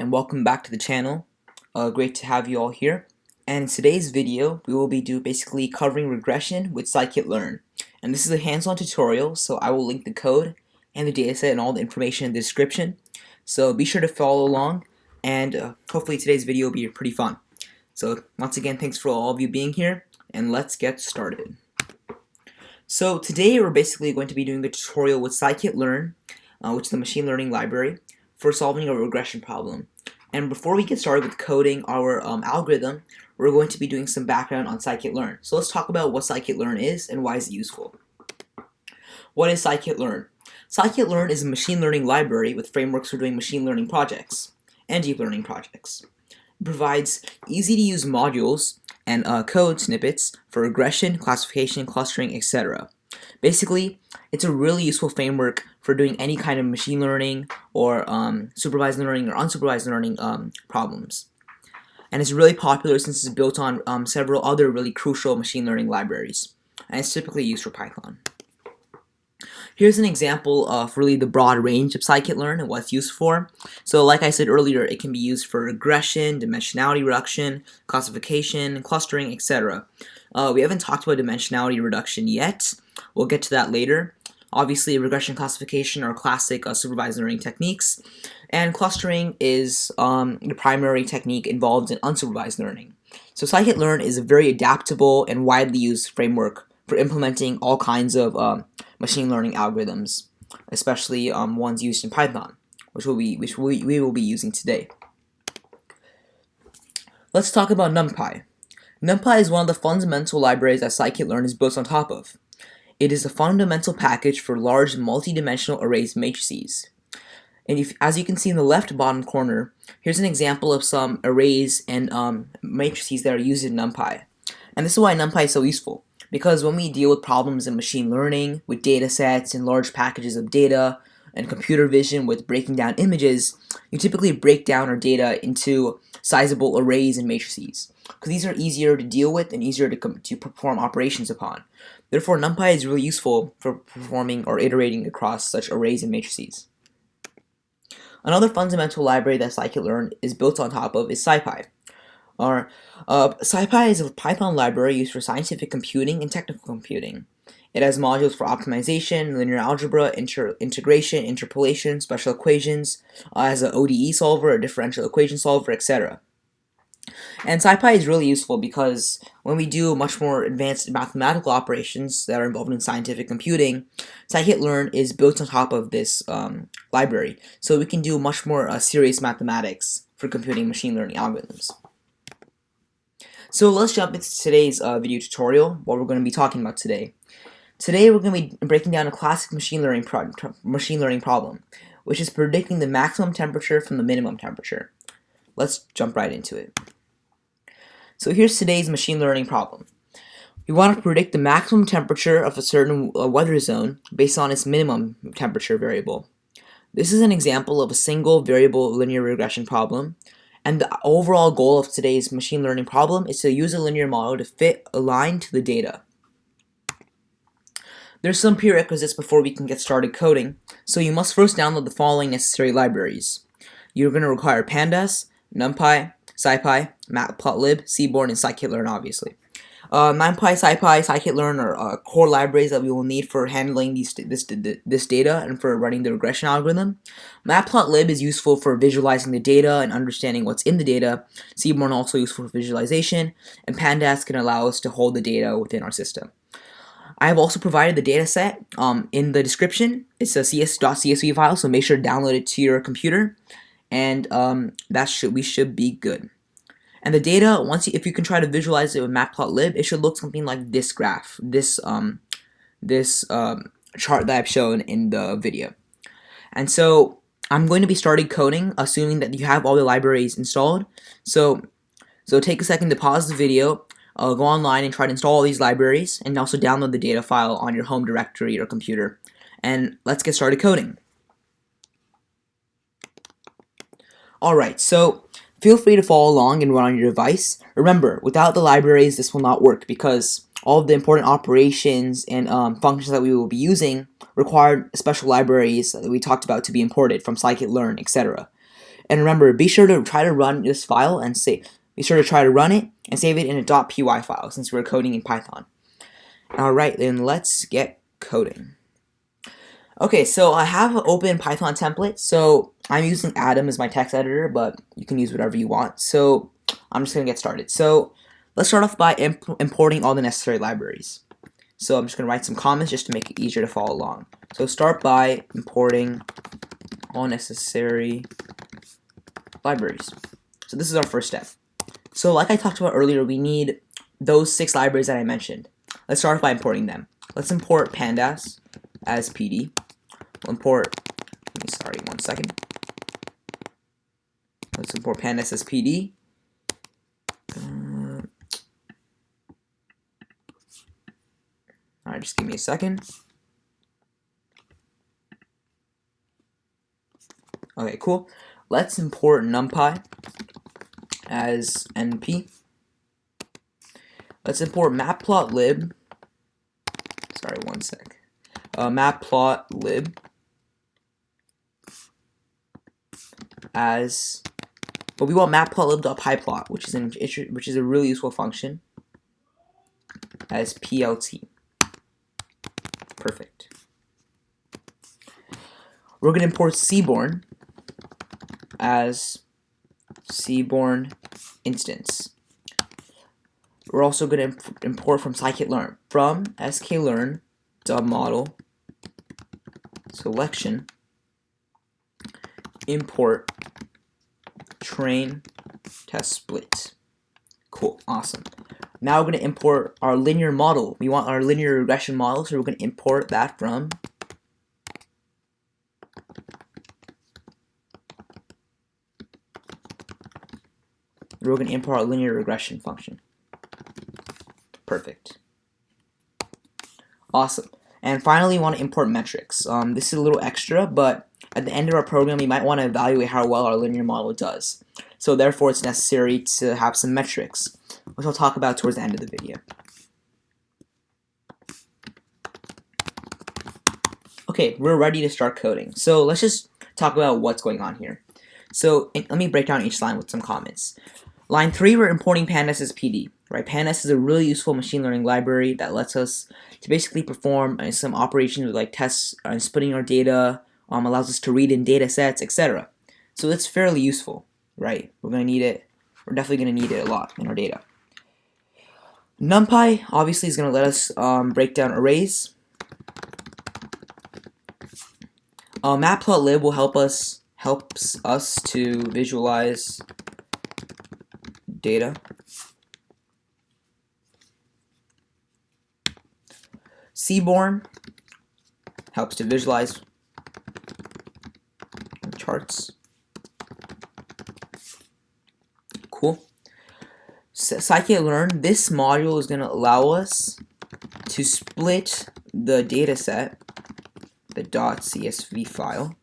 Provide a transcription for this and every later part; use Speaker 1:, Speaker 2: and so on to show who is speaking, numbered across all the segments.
Speaker 1: and welcome back to the channel. Great to have you all here. And in today's video, we will be basically covering regression with Scikit-Learn. And this is a hands-on tutorial, so I will link the code and the dataset and all the information in the description. So be sure to follow along, and hopefully today's video will be pretty fun. So once again, thanks for all of you being here, and let's get started. So today we're basically going to be doing a tutorial with Scikit-Learn, which is the machine learning library, for solving a regression problem. And before we get started with coding our algorithm, we're going to be doing some background on Scikit-Learn. So let's talk about what Scikit-Learn is and why is it useful. What is Scikit-Learn? Scikit-Learn is a machine learning library with frameworks for doing machine learning projects and deep learning projects. It provides easy-to-use modules and code snippets for regression, classification, clustering, etc. Basically, it's a really useful framework for doing any kind of machine learning or supervised learning or unsupervised learning problems. And it's really popular since it's built on several other really crucial machine learning libraries. And it's typically used for Python. Here's an example of really the broad range of Scikit-Learn and what it's used for. So like I said earlier, it can be used for regression, dimensionality reduction, classification, clustering, etc. We haven't talked about dimensionality reduction yet. We'll get to that later. Obviously, regression classification are classic supervised learning techniques, and clustering is the primary technique involved in unsupervised learning. So Scikit-Learn is a very adaptable and widely used framework for implementing all kinds of machine learning algorithms, especially ones used in Python, which we will be using today. Let's talk about NumPy. NumPy is one of the fundamental libraries that Scikit-Learn is built on top of. It is a fundamental package for large multi-dimensional arrays matrices. And as you can see in the left bottom corner, here's an example of some arrays and matrices that are used in NumPy. And this is why NumPy is so useful, because when we deal with problems in machine learning, with data sets and large packages of data, and computer vision with breaking down images, you typically break down our data into sizable arrays and matrices, because these are easier to deal with and easier to perform operations upon. Therefore, NumPy is really useful for performing or iterating across such arrays and matrices. Another fundamental library that Scikit-Learn is built on top of is SciPy. SciPy is a Python library used for scientific computing and technical computing. It has modules for optimization, linear algebra, integration, interpolation, special equations, has an ODE solver, a differential equation solver, etc. And SciPy is really useful because when we do much more advanced mathematical operations that are involved in scientific computing, Scikit-Learn is built on top of this library. So we can do much more serious mathematics for computing machine learning algorithms. So let's jump into today's video tutorial, what we're going to be talking about today. Today we're going to be breaking down a classic machine learning problem, which is predicting the maximum temperature from the minimum temperature. Let's jump right into it. So here's today's machine learning problem. We want to predict the maximum temperature of a certain weather zone based on its minimum temperature variable. This is an example of a single variable linear regression problem, and the overall goal of today's machine learning problem is to use a linear model to fit a line to the data. There's some prerequisites before we can get started coding, so you must first download the following necessary libraries. You're going to require Pandas, NumPy, SciPy, Matplotlib, Seaborn, and Scikit-Learn, obviously. NumPy, SciPy, Scikit-Learn are core libraries that we will need for handling this data and for running the regression algorithm. Matplotlib is useful for visualizing the data and understanding what's in the data. Seaborn also useful for visualization, and Pandas can allow us to hold the data within our system. I have also provided the dataset in the description. It's a .csv file, so make sure to download it to your computer, and we should be good. And the data, if you can try to visualize it with Matplotlib, it should look something like this graph, this chart that I've shown in the video. And so I'm going to be starting coding, assuming that you have all the libraries installed. So take a second to pause the video. Go online and try to install all these libraries, and also download the data file on your home directory or computer. And let's get started coding. Alright, so feel free to follow along and run on your device. Remember, without the libraries, this will not work because all of the important operations and functions that we will be using require special libraries that we talked about to be imported from Scikit-Learn, etc. And remember, be sure to try to run this file and save. Be sure to try to run it and save it in a .py file since we're coding in Python. Alright, then let's get coding. Okay, so I have an open Python template. So I'm using Atom as my text editor, but you can use whatever you want. So I'm just going to get started. So let's start off by importing all the necessary libraries. So I'm just going to write some comments just to make it easier to follow along. So start by importing all necessary libraries. So this is our first step. So like I talked about earlier, we need those 6 libraries that I mentioned. Let's start by importing them. Let's import pandas as PD. We'll import, sorry, one second. Let's import pandas as PD. Alright, just give me a second. Okay, cool. Let's import NumPy as NP. Let's import matplotlib. Sorry, one sec. Matplotlib as, but we want matplotlib.pyplot, which is a really useful function, as plt. Perfect. We're going to import Seaborn as Seaborn instance. We're also going to import from Scikit-Learn, from sklearn model selection import train test split. Cool, awesome. Now we're going to import our linear model. We want our linear regression model, so we're going to import that from our linear regression function. Perfect. Awesome. And finally, we want to import metrics. This is a little extra, but at the end of our program, we might want to evaluate how well our linear model does. So therefore, it's necessary to have some metrics, which I'll talk about towards the end of the video. Okay, we're ready to start coding. So let's just talk about what's going on here. So let me break down each line with some comments. Line 3, we're importing pandas as PD. Right? Pandas is a really useful machine learning library that lets us to basically perform some operations with like tests and splitting our data, allows us to read in data sets, etc. So it's fairly useful, right? We're going to need it. We're definitely going to need it a lot in our data. NumPy obviously is going to let us break down arrays. Matplotlib will helps us to visualize data. Seaborn helps to visualize charts. Cool. Scikit-Learn, this module is going to allow us to split the data set, the .csv file,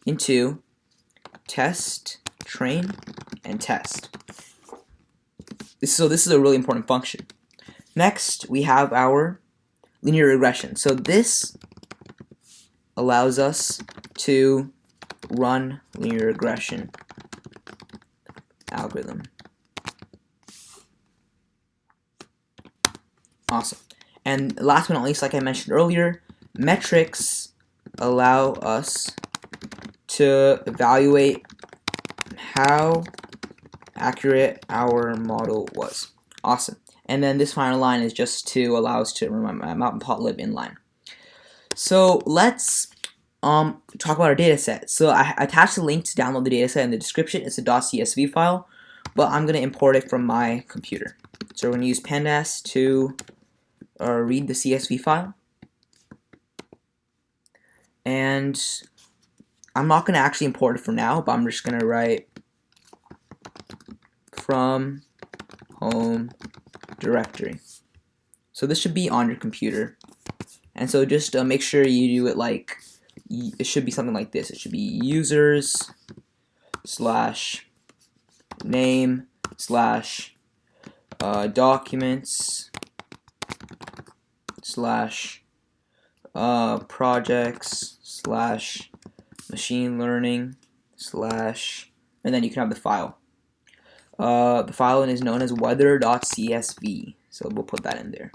Speaker 1: into test, train, and test. So this is a really important function. Next, we have our linear regression. So this allows us to run linear regression algorithm. Awesome. And last but not least, like I mentioned earlier, metrics allow us to evaluate how accurate our model was. Awesome. And then this final line is just to allow us to run matplotlib inline. So let's talk about our data set. So I attached a link to download the data set in the description. It's a .csv file, but I'm going to import it from my computer. So we're going to use pandas to read the CSV file. And I'm not going to actually import it for now, but I'm just going to write from home directory. So this should be on your computer. And so just make sure you do it like, it should be something like this. It should be users / name / documents / projects slash machine learning slash, and then you can have the file. The file is known as weather.csv, so we'll put that in there.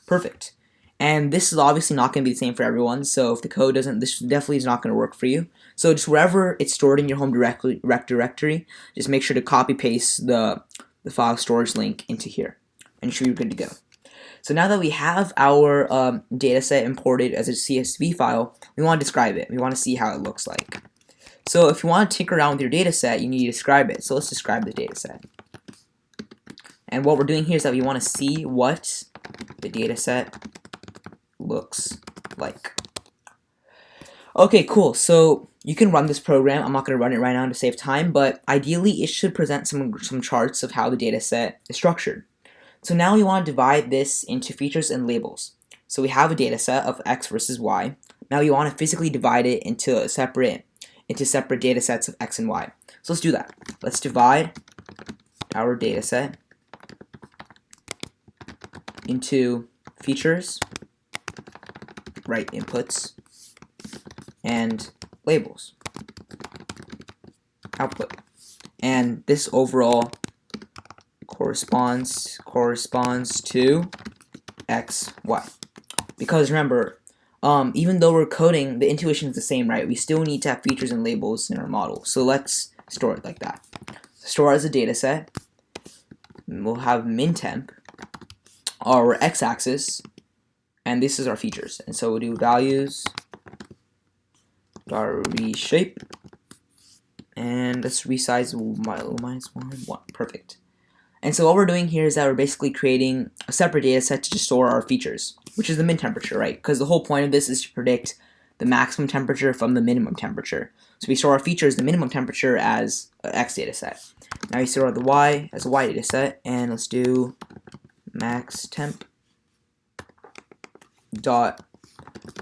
Speaker 1: Perfect. And this is obviously not going to be the same for everyone, so if the code doesn't, this definitely is not going to work for you. So just wherever it's stored in your home directory, just make sure to copy paste the file storage link into here, and you should be good to go. So now that we have our data set imported as a CSV file, we want to describe it. We want to see how it looks like. So if you want to tinker around with your data set, you need to describe it. So let's describe the data set. And what we're doing here is that we want to see what the data set looks like. Okay, cool. So you can run this program. I'm not going to run it right now to save time, but ideally it should present some charts of how the data set is structured. So now we want to divide this into features and labels. So we have a data set of x versus y. Now we want to physically divide it into separate data sets of x and y. So let's do that. Let's divide our data set into features, right inputs, and labels, output. And this overall corresponds to x, y. Because remember, even though we're coding, the intuition is the same, right? We still need to have features and labels in our model. So let's store it like that. Store as a data set. We'll have min temp, our x-axis, and this is our features. And so we'll do values reshape, and let's resize -1. Perfect. And so what we're doing here is that we're basically creating a separate data set to just store our features, which is the min temperature, right? Because the whole point of this is to predict the maximum temperature from the minimum temperature. So we store our features, the minimum temperature, as an x data set. Now we store the y as a y data set, and let's do max temp dot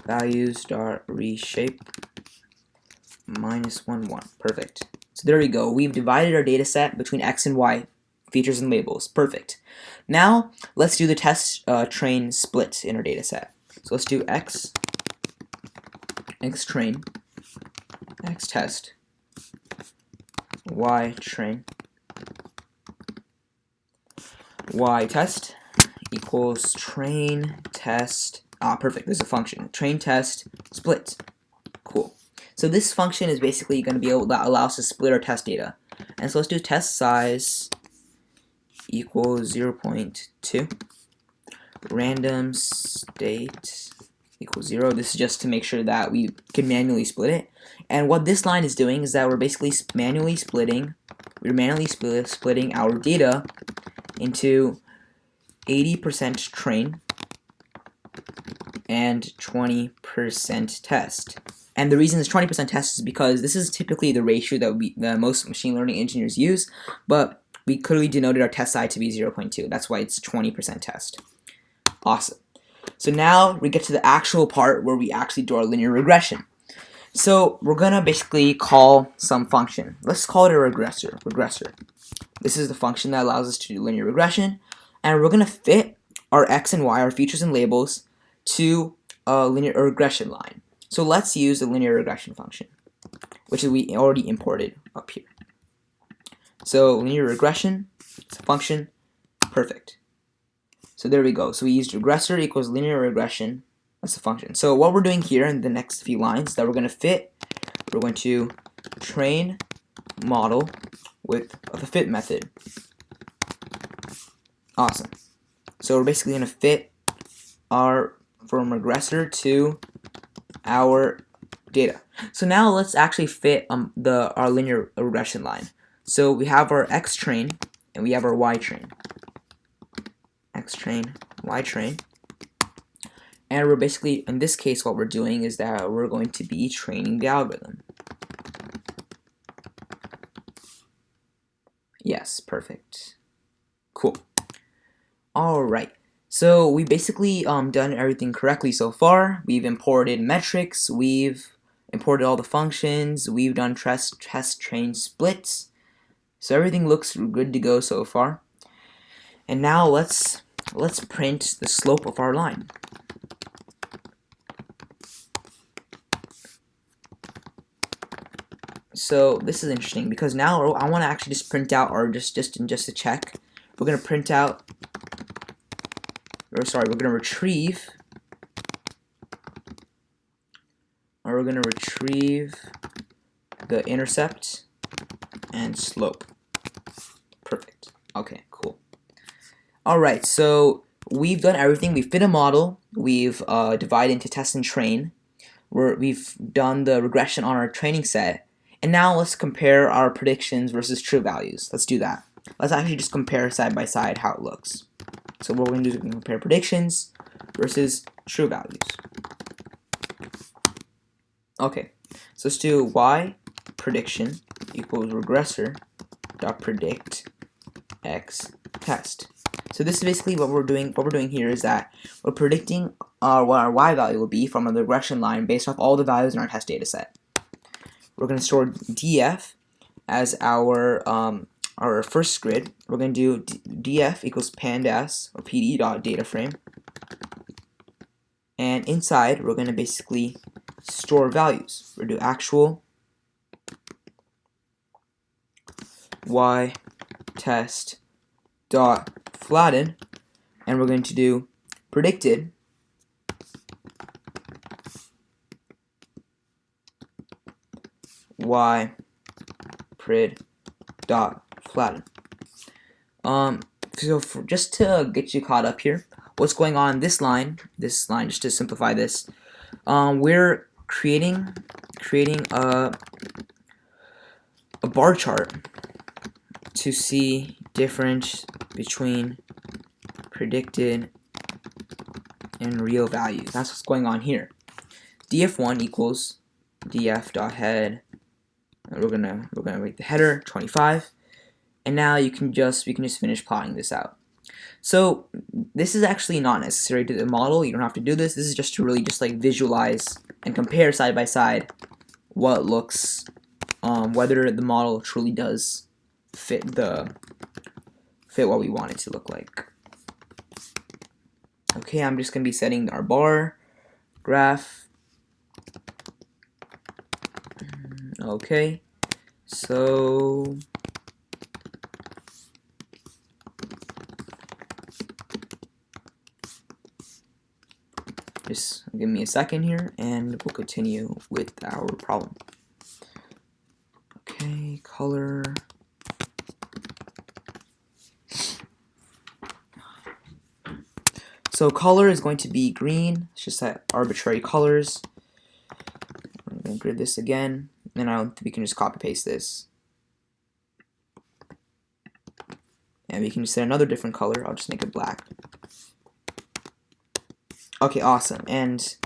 Speaker 1: values dot reshape -1. Perfect. So there we go. We've divided our data set between x and y, features and labels. Perfect. Now let's do the test train split in our data set. So let's do x train, x test, y train, y test equals train test. Perfect. There's a function. Train test split. Cool. So this function is basically going to be able to allow us to split our test data. And so let's do test size equals 0.2. Random state equals 0. This is just to make sure that we can manually split it. And what this line is doing is that we're basically manually splitting our data into 80% train and 20% test. And the reason it's 20% test is because this is typically the ratio that most machine learning engineers use, but we clearly denoted our test size to be 0.2. That's why it's 20% test. Awesome. So now we get to the actual part where we actually do our linear regression. So we're going to basically call some function. Let's call it a regressor. This is the function that allows us to do linear regression, and we're going to fit our x and y, our features and labels, to a linear regression line. So let's use the linear regression function, which we already imported up here. So linear regression, it's a function, perfect. So there we go. So we used regressor equals linear regression, that's a function. So what we're doing here in the next few lines that we're going to fit, we're going to train model with the fit method. Awesome. So we're basically going to fit our from regressor to our data. So now let's actually fit our linear regression line. So we have our x train and we have our y train. X train, y train. And we're basically, in this case, what we're doing is that we're going to be training the algorithm. Yes, perfect. Cool. Alright. So we basically done everything correctly so far. We've imported metrics, we've imported all the functions, we've done test train splits. So everything looks good to go so far. And now let's print the slope of our line. So this is interesting because now I want to actually just print out, or just to check, we're going to print out, or sorry, we're going to retrieve, or we're going to retrieve the intercept and slope. Perfect. Okay, cool. Alright, so we've done everything. We've fit a model, we've divided into test and train, we've done the regression on our training set, and now let's compare our predictions versus true values. Let's do that. Let's actually just compare side by side how it looks. So what we're going to do is we're going to compare predictions versus true values. Okay, so let's do y prediction equals regressor dot predict x test. So this is basically what we're doing. What we're doing here is that we're predicting what our y value will be from the regression line based off all the values in our test data set. We're going to store df as our first grid. We're going to do df equals pandas or pd dot data frame, and inside we're going to basically store values. We're going to do actual y test dot flatten, and we're going to do predicted y pred dot flatten. So just to get you caught up here, what's going on in this line, just to simplify this, we're creating a bar chart to see difference between predicted and real values. That's what's going on here. df1 equals df dot head, and we're gonna make the header 25, and now we can just finish plotting this out. So this is actually not necessary to the model. You don't have to do this. This is just to really just like visualize and compare side by side what looks, whether the model truly does fit what we want it to look like. Okay, I'm just gonna be setting our bar graph. Okay, so just give me a second here and we'll continue with our problem. Okay, color. So color is going to be green. Let's just set arbitrary colors. I'm going to grid this again, and then we can just copy paste this. And we can just set another different color. I'll just make it black. Okay, awesome. And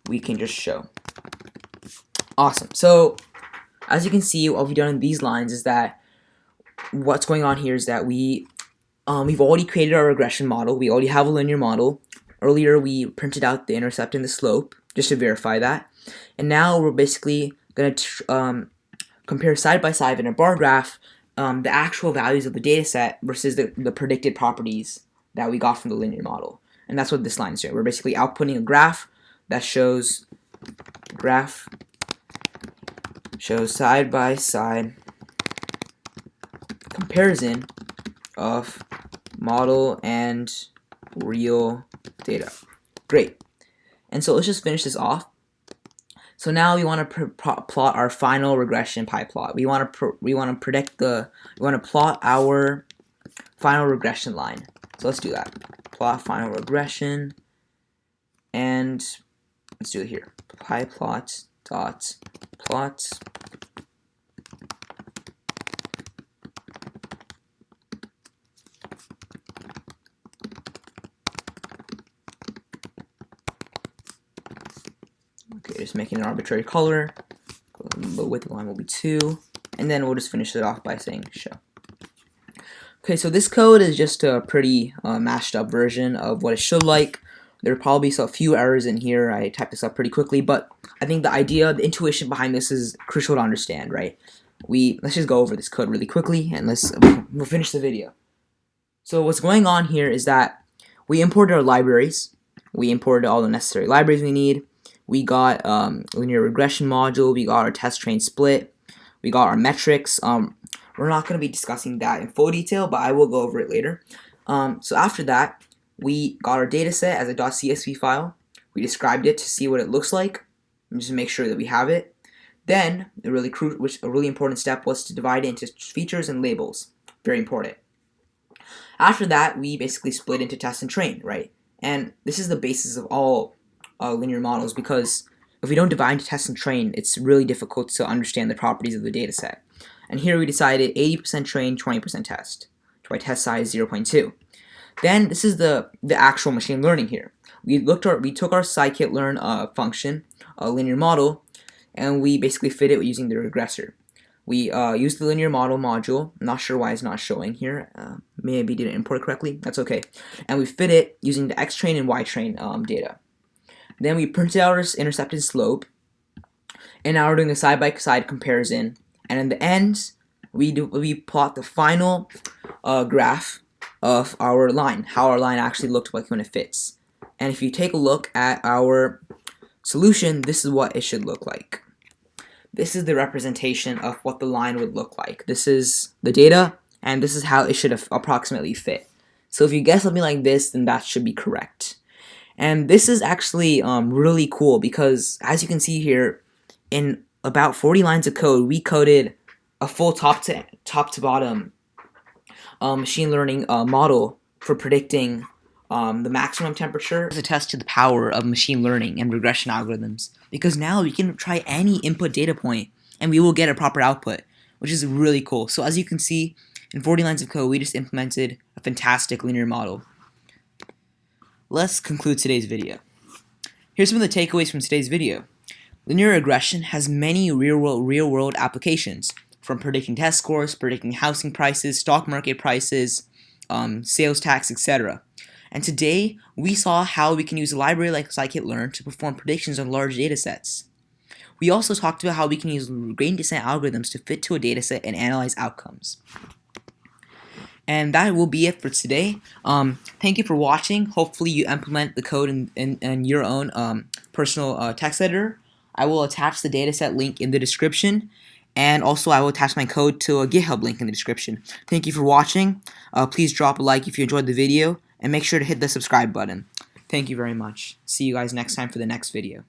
Speaker 1: we can just show. Awesome. So as you can see, what we've done in these lines is that what's going on here is that we've already created our regression model. We already have a linear model. Earlier we printed out the intercept and the slope just to verify that. And now we're basically going to compare side by side in a bar graph the actual values of the data set versus the predicted properties that we got from the linear model. And that's what this line is doing. We're basically outputting a graph that shows side by side comparison of model and real data. Great. And so let's just finish this off. So now we want to plot our final regression pie plot. We want to plot our final regression line. So let's do that. Plot final regression, and let's do it here. Pie plot dot plot. Okay, just making an arbitrary color. The width of the line will be 2, and then we'll just finish it off by saying show. Okay, so this code is just a pretty mashed up version of what it should like. There are probably a few errors in here. I typed this up pretty quickly, but I think the idea, the intuition behind this is crucial to understand, right? Let's just go over this code really quickly, and we'll finish the video. So what's going on here is that we imported our libraries. We imported all the necessary libraries we need. We got linear regression module. We got our test train split. We got our metrics. We're not going to be discussing that in full detail, but I will go over it later. So after that, we got our data set as a .csv file. We described it to see what it looks like, and just to make sure that we have it. Then, a really important step was to divide it into features and labels. Very important. After that, we basically split into test and train, right? And this is the basis of all linear models, because if we don't divide into test and train, it's really difficult to understand the properties of the data set. And here we decided 80% train, 20% test. By test size 0.2. Then this is the actual machine learning here. We took our Scikit-Learn function, a linear model, and we basically fit it using the regressor. We used the linear model module. I'm not sure why it's not showing here. Maybe didn't import it correctly. That's okay. And we fit it using the xtrain and ytrain data. Then we printed out our intercepted slope, and now we're doing a side-by-side comparison. And in the end, we plot the final graph of our line, how our line actually looked like when it fits. And if you take a look at our solution, this is what it should look like. This is the representation of what the line would look like. This is the data, and this is how it should have approximately fit. So if you get something like this, then that should be correct. And this is actually really cool, because as you can see here, in about 40 lines of code, we coded a full top to bottom machine learning model for predicting the maximum temperature. It's a test to the power of machine learning and regression algorithms, because now we can try any input data point and we will get a proper output, which is really cool. So as you can see, in 40 lines of code, we just implemented a fantastic linear model. Let's conclude today's video. Here's some of the takeaways from today's video. Linear regression has many real-world applications, from predicting test scores, predicting housing prices, stock market prices, sales tax, etc. And today, we saw how we can use a library like Scikit-Learn to perform predictions on large datasets. We also talked about how we can use gradient descent algorithms to fit to a dataset and analyze outcomes. And that will be it for today. Thank you for watching. Hopefully you implement the code in your own personal text editor. I will attach the dataset link in the description. And also, I will attach my code to a GitHub link in the description. Thank you for watching. Please drop a like if you enjoyed the video, and make sure to hit the subscribe button. Thank you very much. See you guys next time for the next video.